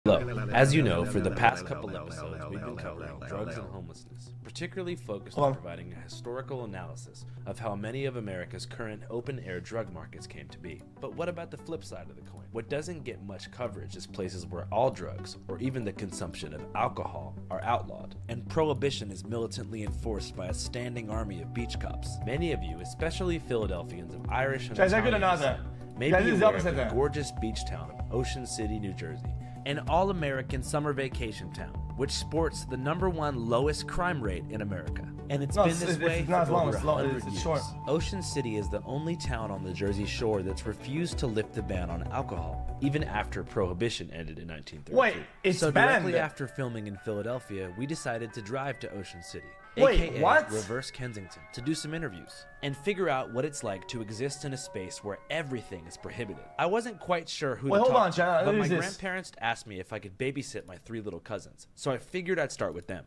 Hello. As you know, for the past couple episodes, we've been covering drugs and homelessness, particularly focused on providing a historical analysis of how many of America's current open-air drug markets came to be. But what about the flip side of the coin? What doesn't get much coverage is places where all drugs, or even the consumption of alcohol, are outlawed, and prohibition is militantly enforced by a standing army of beach cops. Many of you, especially Philadelphians of Irish and Italian descent, may be aware of the gorgeous beach town of Ocean City, New Jersey, an all-American summer vacation town, which sports the #1 lowest crime rate in America. And it's been this way for over 100 years. Ocean City is the only town on the Jersey Shore that's refused to lift the ban on alcohol, even after Prohibition ended in 1932. Wait, it's so banned? directly after filming in Philadelphia, we decided to drive to Ocean City, Wait, aka what? Reverse Kensington, to do some interviews and figure out what it's like to exist in a space where everything is prohibited. I wasn't quite sure who to talk to, but my grandparents asked me if I could babysit my 3 little cousins, so I figured I'd start with them.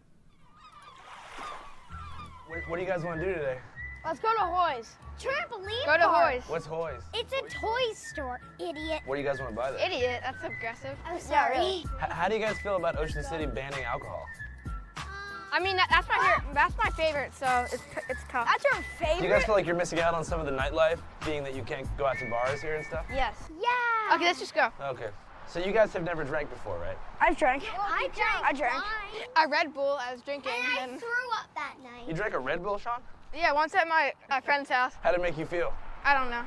What do you guys want to do today? Let's go to Hoy's. Trampoline Go to park. Hoy's. What's Hoy's? It's a toy store, idiot. What do you guys want to buy there? Idiot, that's aggressive. I'm sorry. Yeah, really. How do you guys feel about Ocean City banning alcohol? I mean, that's my favorite, so it's tough. That's your favorite? Do you guys feel like you're missing out on some of the nightlife, being that you can't go out to bars here and stuff? Yes. Yeah. Okay, let's just go. Okay. So you guys have never drank before, right? I drank. I drank. I Red Bull, I was drinking. And I threw up that night. You drank a Red Bull, Sean? Yeah, once at my friend's house. How'd it make you feel? I don't know.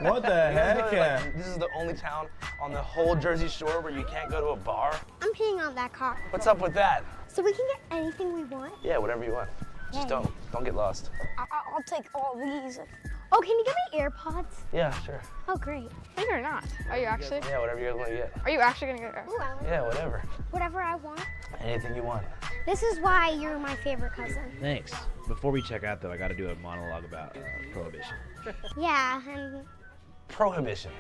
What the heck? Like, this is the only town on the whole Jersey Shore where you can't go to a bar? I'm peeing on that car. What's up with that? So we can get anything we want? Yeah, whatever you want. Just don't get lost. I'll take all these. Oh, can you give me AirPods? Yeah, sure. Oh, great. Maybe or not. Are you actually? Yeah, whatever you guys want to get. Are you actually gonna get Ooh, Yeah, whatever. whatever I want. Anything you want. This is why you're my favorite cousin. Thanks. Before we check out, though, I gotta do a monologue about Prohibition. Yeah, and Prohibition.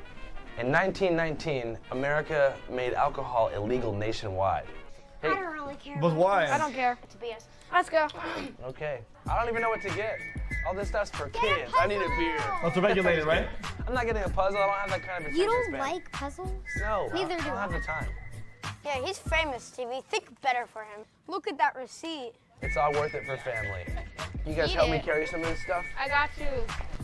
In 1919, America made alcohol illegal nationwide. Hey, I don't really care. But why? I don't care. To be us. Let's go. okay. I don't even know what to get. All this stuff's for kids. I need a beer. Oh, it's regulated, right? I'm not getting a puzzle. I don't have that kind of attention You don't span. like puzzles? No, Neither I do don't have the time. Yeah, he's famous, Stevie. Think better for him. Look at that receipt. It's all worth it for family. You guys help me carry some of this stuff? I got you.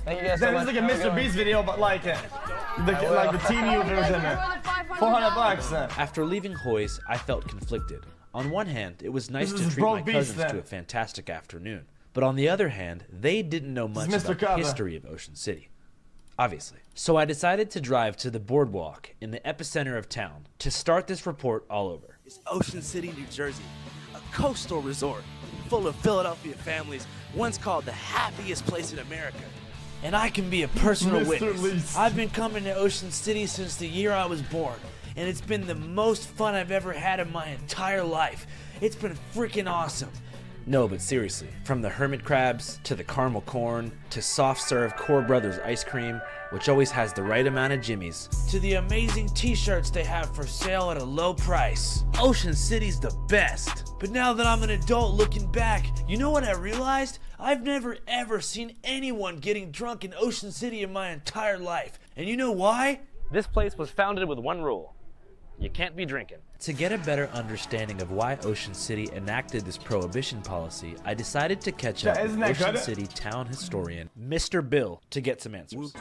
Thank you guys so That much. is like a How's it Mr. going? Beast video, but like the TVU version. $400. After leaving Hoy's, I felt conflicted. On one hand, it was nice This to is treat my Broke Beast, cousins then. to a fantastic afternoon. But on the other hand, they didn't know much Mr. about the Cover. history of Ocean City. Obviously. So I decided to drive to the boardwalk in the epicenter of town to start this report all over. It's Ocean City, New Jersey, a coastal resort full of Philadelphia families, once called the happiest place in America. And I can be a personal Mr. witness. Least. I've been coming to Ocean City since the year I was born, and it's been the most fun I've ever had in my entire life. It's been freaking awesome. No, but seriously, from the hermit crabs, to the caramel corn, to soft serve Core Brothers ice cream, which always has the right amount of jimmies, To the amazing t-shirts they have for sale at a low price. Ocean City's the best. But now that I'm an adult looking back, you know what I realized? I've never ever seen anyone getting drunk in Ocean City in my entire life. And you know why? this place was founded with one rule: you can't be drinking. To get a better understanding of why Ocean City enacted this prohibition policy, I decided to catch up with Ocean City town historian Mr. Bill to get some answers.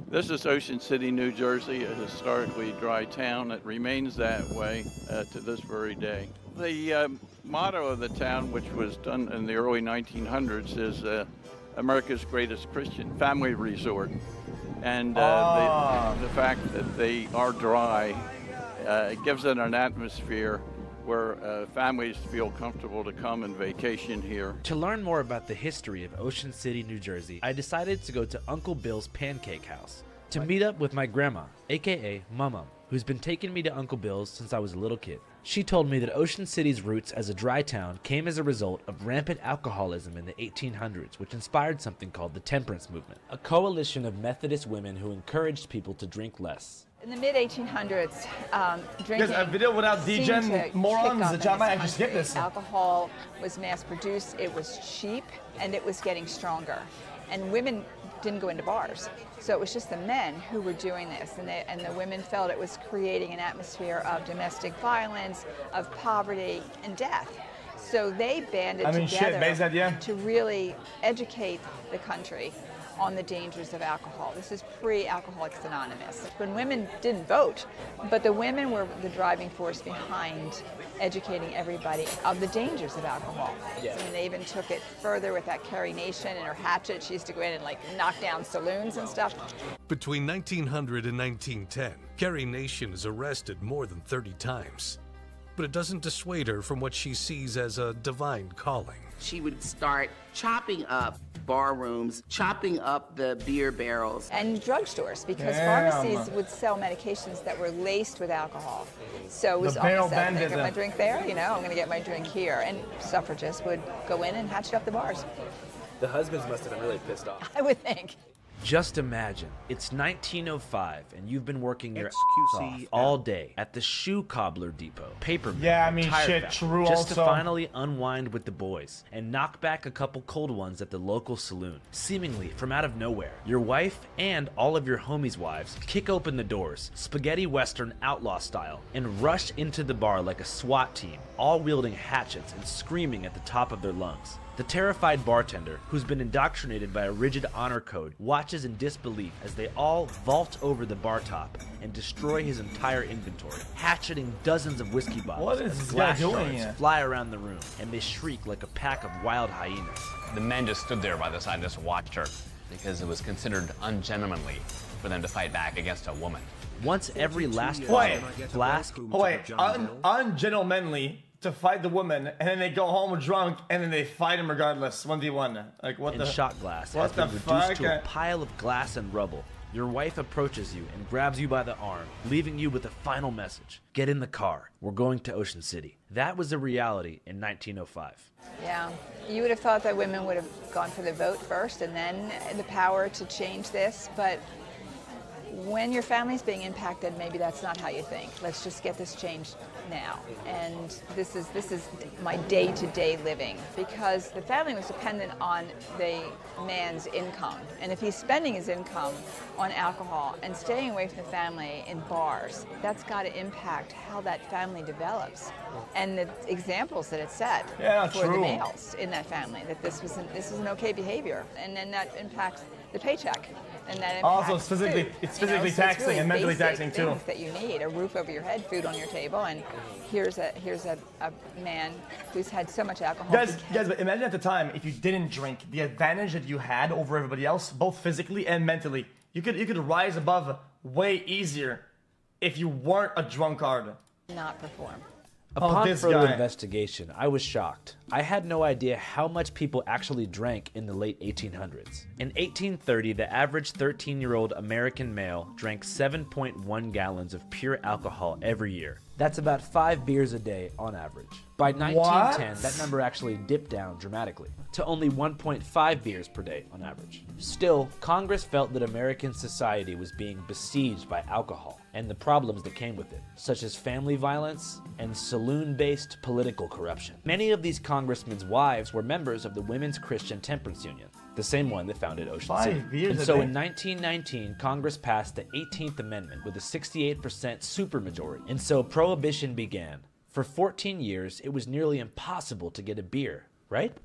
This is Ocean City, New Jersey, a historically dry town. It remains that way to this very day. The motto of the town, which was done in the early 1900s, is America's greatest Christian family resort. And the fact that they are dry gives it an atmosphere where families feel comfortable to come and vacation here. To learn more about the history of Ocean City, New Jersey, I decided to go to Uncle Bill's Pancake House to meet up with my grandma, aka Mama, who's been taking me to Uncle Bill's since I was a little kid. She told me that Ocean City's roots as a dry town came as a result of rampant alcoholism in the 1800s, which inspired something called the temperance movement, a coalition of Methodist women who encouraged people to drink less. In the mid-1800s, drinking There's a video without degen morons that I might actually skip this. Alcohol was mass-produced, it was cheap, and it was getting stronger. And women didn't go into bars. So it was just the men who were doing this, and the women felt it was creating an atmosphere of domestic violence, of poverty, and death. So they banded together to really educate the country on the dangers of alcohol. This is pre-Alcoholics Anonymous. When women didn't vote, but the women were the driving force behind educating everybody of the dangers of alcohol. Yeah. I mean, they even took it further with that Carrie Nation and her hatchet. She used to go in and like knock down saloons and stuff. Between 1900 and 1910, Carrie Nation is arrested more than 30 times. But it doesn't dissuade her from what she sees as a divine calling. She would start chopping up bar rooms, chopping up the beer barrels. And drugstores, because pharmacies would sell medications that were laced with alcohol. So it was almost that, I'm gonna get my drink there, you know, I'm gonna get my drink here. And suffragists would go in and hatchet up the bars. The husbands must have been really pissed off. I would think. Just imagine, it's 1905 and you've been working your ass off all day at the shoe cobbler depot, paper mill, tire factory, just to finally unwind with the boys and knock back a couple cold ones at the local saloon. Seemingly from out of nowhere, your wife and all of your homies' wives kick open the doors, spaghetti western outlaw style, and rush into the bar like a SWAT team, all wielding hatchets and screaming at the top of their lungs. The terrified bartender, who's been indoctrinated by a rigid honor code, watches in disbelief as they all vault over the bar top and destroy his entire inventory, hatcheting dozens of whiskey bottles. What is as glass doing shards fly around the room, and they shriek like a pack of wild hyenas. The men just stood there by the side and just watched her because it was considered ungentlemanly for them to fight back against a woman. Once every last flask... ungentlemanly to fight the woman, and then they go home drunk, and then they fight him regardless, 1v1. Like, what the... shot glass has been reduced to a pile of glass and rubble. Your wife approaches you and grabs you by the arm, leaving you with a final message. Get in the car. We're going to Ocean City. That was a reality in 1905. Yeah. You would have thought that women would have gone for the vote first and then the power to change this, but when your family's being impacted, maybe that's not how you think. Let's just get this changed now. And this is my day-to-day living, because the family was dependent on the man's income. And if he's spending his income on alcohol and staying away from the family in bars, that's got to impact how that family develops and the examples that it set for the males in that family, that this was an okay behavior. And then that impacts the paycheck. And that also, it's physically taxing, really and mentally taxing too. Things that you need: a roof over your head, food on your table, and here's a man who's had so much alcohol. Guys, but imagine at the time if you didn't drink, the advantage that you had over everybody else, both physically and mentally. You could rise above way easier if you weren't a drunkard. Not perform. Upon further investigation, I was shocked. I had no idea how much people actually drank in the late 1800s. In 1830, the average 13-year-old American male drank 7.1 gallons of pure alcohol every year. That's about 5 beers a day on average. By 1910, that number actually dipped down dramatically to only 1.5 beers per day on average. Still, Congress felt that American society was being besieged by alcohol and the problems that came with it, such as family violence and saloon-based political corruption. Many of these congressmen's wives were members of the Women's Christian Temperance Union, the same one that founded Ocean City. And so in 1919, Congress passed the 18th Amendment with a 68% supermajority, and so Prohibition began. For 14 years, it was nearly impossible to get a beer, right?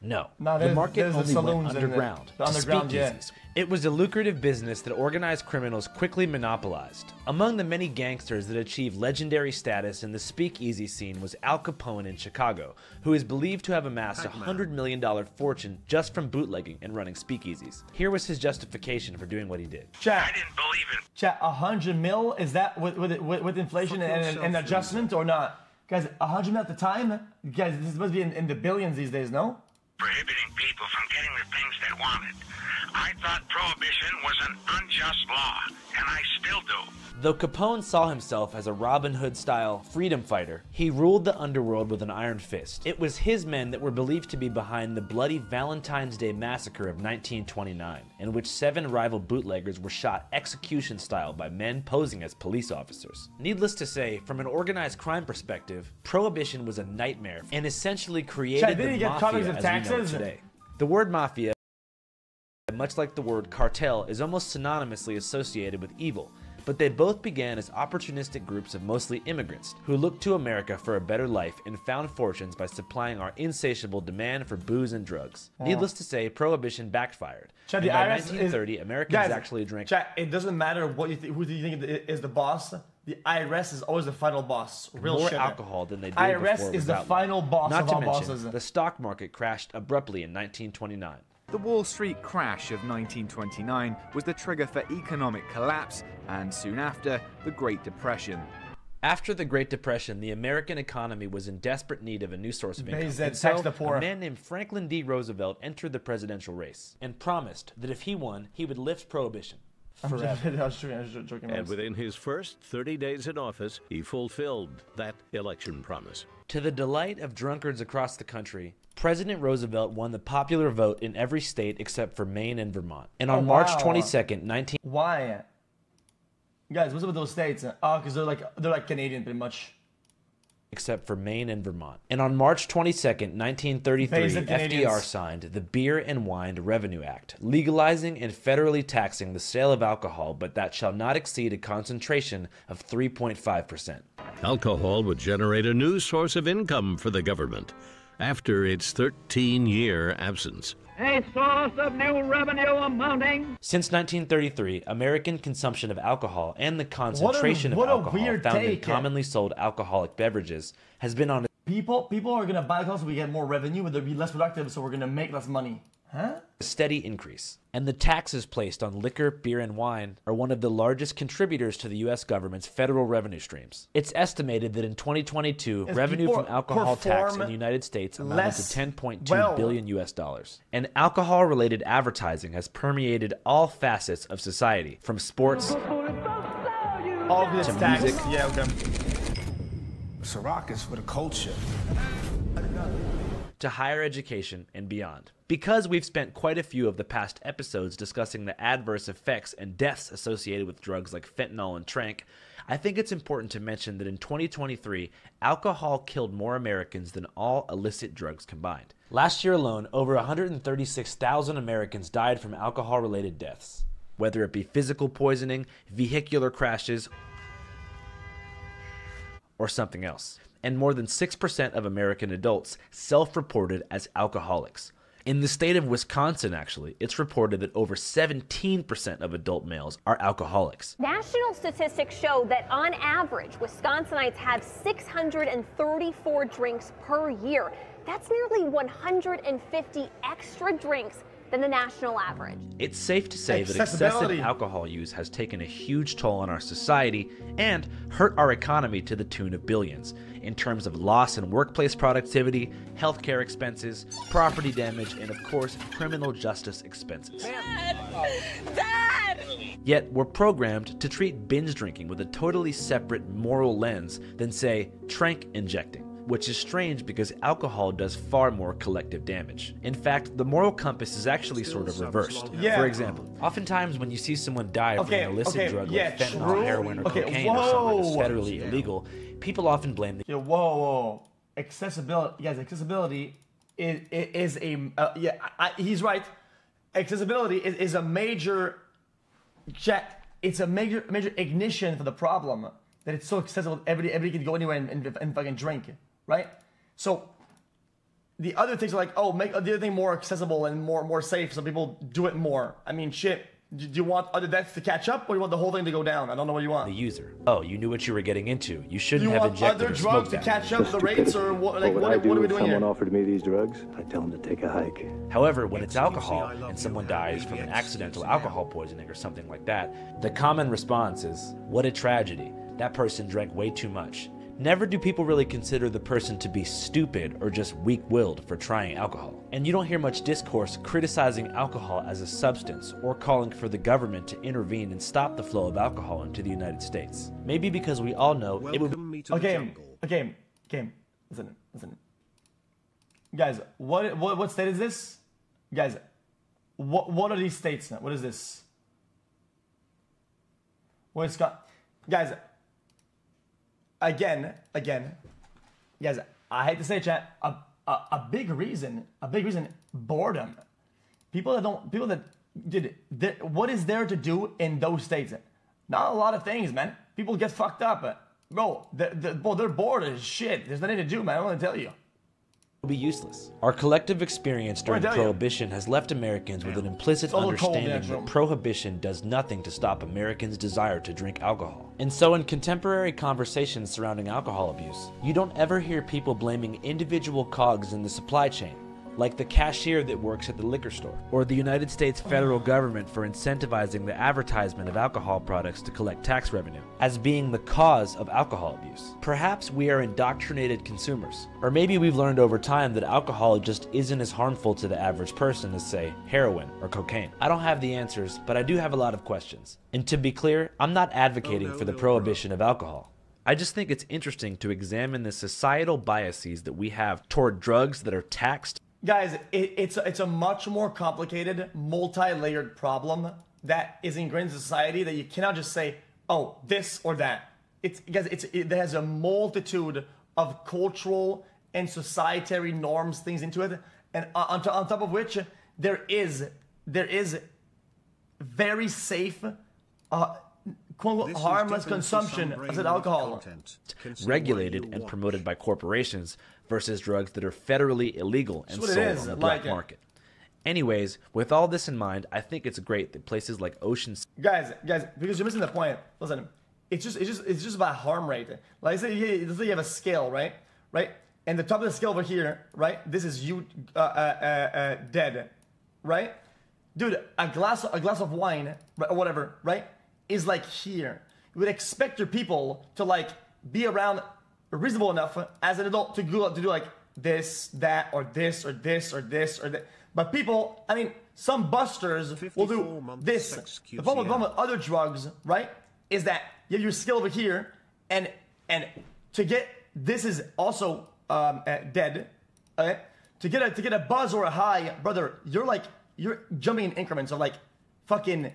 No, the market only went underground to speakeasies. It was a lucrative business that organized criminals quickly monopolized. Among the many gangsters that achieved legendary status in the speakeasy scene was Al Capone in Chicago, who is believed to have amassed a $100 million fortune just from bootlegging and running speakeasies. Here was his justification for doing what he did. Chat, I didn't believe it. Chat, 100 mil, is that with inflation and adjustment or not? Guys, 100 mil at the time? Guys, this must be in the billions these days, no? Prohibiting people from getting the things they wanted. I thought prohibition was an unjust law, and I still do. Though Capone saw himself as a Robin Hood-style freedom fighter, he ruled the underworld with an iron fist. It was his men that were believed to be behind the bloody Valentine's Day Massacre of 1929, in which 7 rival bootleggers were shot execution-style by men posing as police officers. Needless to say, from an organized crime perspective, Prohibition was a nightmare and essentially created the mafia as we know it today. The word mafia much like the word cartel, is almost synonymously associated with evil, but they both began as opportunistic groups of mostly immigrants who looked to America for a better life and found fortunes by supplying our insatiable demand for booze and drugs. Needless to say, Prohibition backfired. Chat, And the by IRS 1930, Americans actually drank... Chat, it doesn't matter what you who do you think is the boss. The IRS is always the final boss. Real more shit. alcohol than they did IRS before is the without final boss Not of to all mention, bosses. the stock market crashed abruptly in 1929. The Wall Street crash of 1929 was the trigger for economic collapse, and soon after, the Great Depression. After the Great Depression, the American economy was in desperate need of a new source of income. And tax so, the poor. a man named Franklin D. Roosevelt entered the presidential race and promised that if he won, he would lift Prohibition forever. I was joking. And within his first 30 days in office, he fulfilled that election promise. To the delight of drunkards across the country, President Roosevelt won the popular vote in every state except for Maine and Vermont. And on March 22nd, Why? Guys, what's up with those states? Oh, because they're like Canadian, pretty much. Except for Maine and Vermont. And on March 22nd, 1933, FDR signed the Beer and Wine Revenue Act, legalizing and federally taxing the sale of alcohol, but that shall not exceed a concentration of 3.5%. Alcohol would generate a new source of income for the government after its 13-year absence. A source of new revenue amounting. Since 1933, American consumption of alcohol and the concentration of alcohol found in commonly sold alcoholic beverages has been on People are gonna buy alcohol so we get more revenue, but they'll be less productive, so we're gonna make less money. Huh? a steady increase. And the taxes placed on liquor, beer, and wine are one of the largest contributors to the U.S. government's federal revenue streams. It's estimated that in 2022, revenue from alcohol tax in the United States amounted to $10.2 billion US dollars. And alcohol-related advertising has permeated all facets of society, from sports all this to tax. music. Yeah, okay. Ciroc is for the culture. To higher education and beyond. Because we've spent quite a few of the past episodes discussing the adverse effects and deaths associated with drugs like fentanyl and trank, I think it's important to mention that in 2023, alcohol killed more Americans than all illicit drugs combined. Last year alone, over 136,000 Americans died from alcohol-related deaths, whether it be physical poisoning, vehicular crashes, or something else. And more than 6% of American adults self-reported as alcoholics. In the state of Wisconsin, actually, it's reported that over 17% of adult males are alcoholics. National statistics show that on average, Wisconsinites have 634 drinks per year. That's nearly 150 extra drinks than the national average. It's safe to say that excessive alcohol use has taken a huge toll on our society and hurt our economy to the tune of billions, in terms of loss in workplace productivity, healthcare expenses, property damage, and of course, criminal justice expenses. Dad! Yet we're programmed to treat binge drinking with a totally separate moral lens than, say, trank injecting, which is strange because alcohol does far more collective damage. In fact, the moral compass is actually sort of reversed. Yeah. For example, oftentimes when you see someone die from an illicit drug like fentanyl, heroin, or cocaine or something that's federally illegal, people often blame the... Yeah, whoa. Accessibility, guys, accessibility is a... he's right. Accessibility is a major... It's a major ignition for the problem, that it's so accessible, everybody can go anywhere and fucking drink. Right? So the other things are like, oh, make the other thing more accessible and more safe so people do it more. I mean, shit. Do you want other deaths to catch up, or do you want the whole thing to go down? I don't know what you want. The user. Oh, you knew what you were getting into. You shouldn't do you have want injected other or drugs smoked to catch up the rates, or what? Like, what are we doing if someone here? offered me these drugs, I'd tell them to take a hike. However, when it's alcohol and someone dies from an accidental alcohol poisoning or something like that, the common response is, what a tragedy. That person drank way too much. Never do people really consider the person to be stupid or just weak-willed for trying alcohol. And you don't hear much discourse criticizing alcohol as a substance or calling for the government to intervene and stop the flow of alcohol into the United States. Maybe because we all know it would... Okay. Listen. Guys, what state is this? Guys, what are these states now? What is this? What is guys? Again, guys, I hate to say, chat, a big reason, boredom. People that dude, what is there to do in those states? Not a lot of things, man. People get fucked up. Bro, they're bored as shit. There's nothing to do, man. I want to tell you. Will be useless. Our collective experience during Prohibition has left Americans with an implicit understanding that Prohibition does nothing to stop Americans' desire to drink alcohol. And so in contemporary conversations surrounding alcohol abuse, you don't ever hear people blaming individual cogs in the supply chain, like the cashier that works at the liquor store, or the United States federal government for incentivizing the advertisement of alcohol products to collect tax revenue, as being the cause of alcohol abuse. Perhaps we are indoctrinated consumers, or maybe we've learned over time that alcohol just isn't as harmful to the average person as, say, heroin or cocaine. I don't have the answers, but I do have a lot of questions. And to be clear, I'm not advocating for the prohibition of alcohol. I just think it's interesting to examine the societal biases that we have toward drugs that are taxed. Guys, it's a much more complicated, multi-layered problem that is ingrained in society that you cannot just say, oh, this or that. It has a multitude of cultural and societary norms, things into it, and on top of which there is very safe, quote, harmless consumption of that alcohol. Regulated and promoted by corporations versus drugs that are federally illegal and sold on the black market. Anyways, with all this in mind, I think it's great that places like Ocean City... Guys, because you're missing the point. Listen, it's just about harm rate. Like, let's say you have a scale, right? And the top of the scale over here, right? This is you dead, right? Dude, a glass of wine or whatever, right, is like here. You would expect your people to like be around reasonable enough as an adult to go to do like this, that, or this, or this, or this, or that. But people, I mean, some busters will do this. The problem with other drugs, right, is that you have your scale over here, and to get, this is also dead, okay? To get a buzz or a high, brother, you're jumping in increments of like fucking,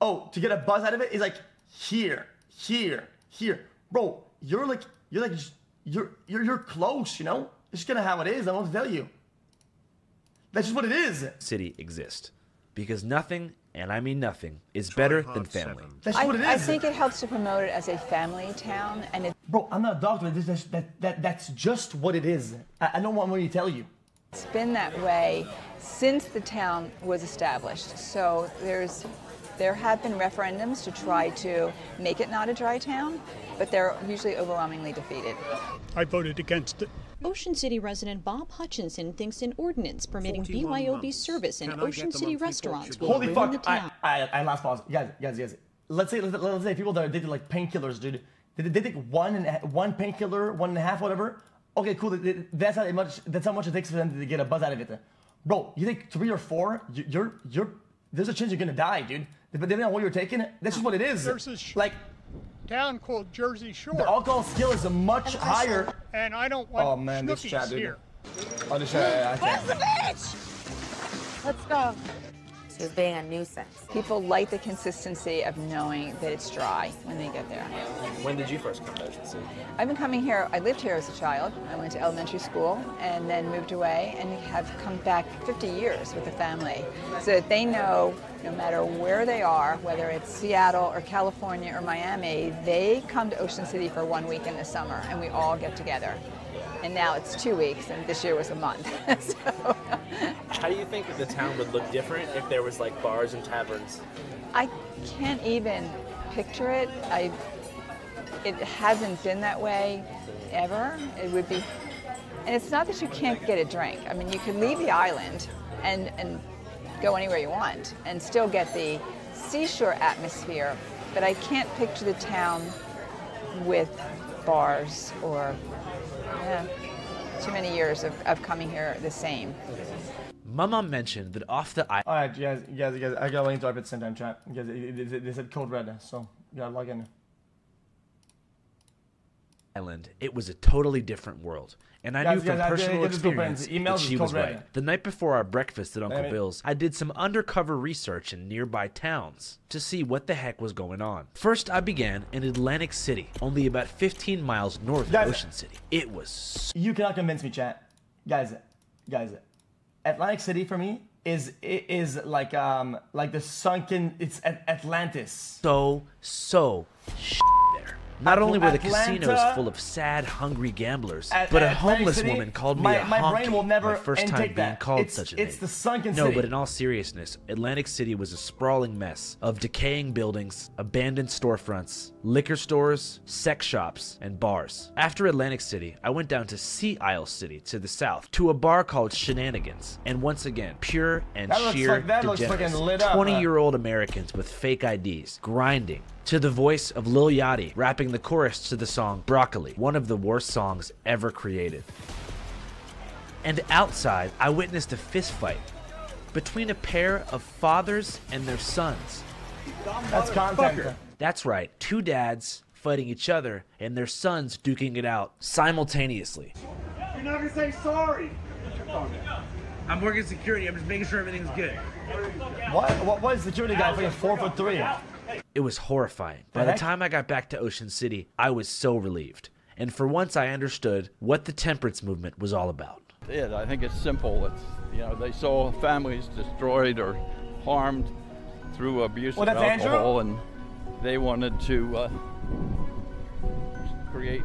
oh, to get a buzz out of it is like here, bro. You're close, you know. It's just kind of how it is. I don't want to tell you. That's just what it is. City exist because nothing, and I mean nothing, is better than family. That's what it is. I think it helps to promote it as a family town, and it. Bro, I'm not a doctor. That's just what it is. I don't want me to tell you. It's been that way since the town was established. So there have been referendums to try to make it not a dry town, but they're usually overwhelmingly defeated. I voted against it. Ocean City resident Bob Hutchinson thinks an ordinance permitting BYOB service in Ocean City restaurants will Holy fuck! the town. I last pause, guys. Let's say people that did like painkillers, dude. They take one painkiller, 1.5, whatever. Okay, cool. That's how much it takes for them to get a buzz out of it. Bro, you take 3 or 4, there's a chance you're gonna die, dude. Depending on what you're taking, that's just what it is. There's this like town called Jersey Shore. The alcohol skill is a much higher. And I don't want this chat, dude. here. I'll just I Where's the bitch? Let's go. She's being a nuisance. People like the consistency of knowing that it's dry when they get there. When did you first come to Ocean City? I've been coming here, I lived here as a child. I went to elementary school and then moved away and have come back 50 years with the family. So that they know no matter where they are, whether it's Seattle or California or Miami, they come to Ocean City for 1 week in the summer and we all get together. And now it's 2 weeks and this year was a month. So. How do you think that the town would look different if there was like bars and taverns? I can't even picture it. It hasn't been that way ever. It would be, and it's not that you can't get a drink. I mean, you can leave the island and go anywhere you want and still get the seashore atmosphere, but I can't picture the town with bars or, too many years of coming here the same. Mama mentioned that off the island. Alright, guys, I got a link to our at the same time, chat. They said code red, so you gotta log in. Island, it was a totally different world. And I knew from personal experience that she was right. The night before our breakfast at Uncle Bill's, I did some undercover research in nearby towns to see what the heck was going on. First, I began in Atlantic City, only about 15 miles north of Ocean City. It was... You cannot convince me, chat. Guys, Atlantic City for me is like the sunken. It's Atlantis. So there. Not only were the Atlanta, casinos full of sad, hungry gamblers, but a homeless City, woman called me my a honky. brain will never my first time intake being that. called such a name. It's the sunken No, city. but in all seriousness, Atlantic City was a sprawling mess of decaying buildings, abandoned storefronts, liquor stores, sex shops, and bars. After Atlantic City, I went down to Sea Isle City to the south, to a bar called Shenanigans, and once again, pure and sheer degenerates. 20-year-old Americans with fake IDs, grinding, to the voice of Lil Yachty rapping the chorus to the song Broccoli, one of the worst songs ever created. And outside, I witnessed a fist fight between a pair of fathers and their sons. That's content. That's right, two dads fighting each other and their sons duking it out simultaneously. You're not gonna say sorry. I'm working security. I'm just making sure everything's good. What is security guy fucking 4'3"? It was horrifying. By the time I got back to Ocean City, I was so relieved. And for once I understood what the temperance movement was all about. Yeah, I think it's simple. It's, you know, they saw families destroyed or harmed through abuse of alcohol, and they wanted to create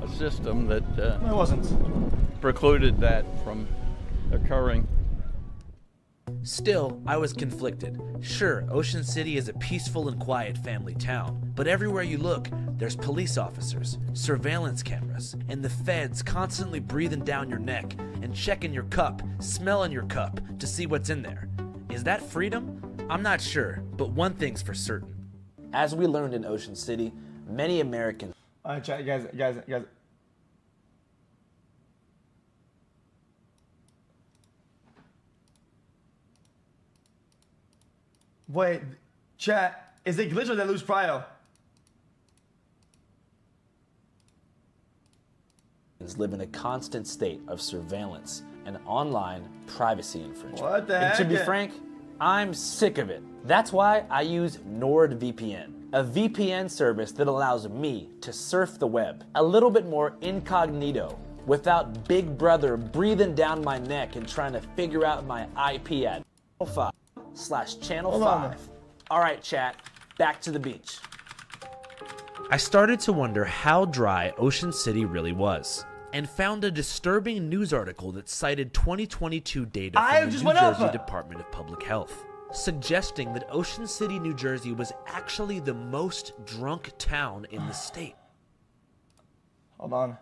a system that it wasn't precluded that from occurring. Still, I was conflicted. Sure, Ocean City is a peaceful and quiet family town, but everywhere you look, there's police officers, surveillance cameras, and the feds constantly breathing down your neck and checking your cup, smelling your cup to see what's in there. Is that freedom? I'm not sure, but one thing's for certain. As we learned in Ocean City, many Americans... All right, chat, guys. Wait, chat, is it glitch or did I lose Pryo? live in a constant state of surveillance and online privacy infringement. What the heck? And to be Yeah. frank, I'm sick of it. That's why I use NordVPN, a VPN service that allows me to surf the web a little bit more incognito without Big Brother breathing down my neck and trying to figure out my IP at channel 5. All right, chat, back to the beach. I started to wonder how dry Ocean City really was, and found a disturbing news article that cited 2022 data from the New Jersey Department of Public Health, suggesting that Ocean City, New Jersey was actually the most drunk town in the state. Hold on.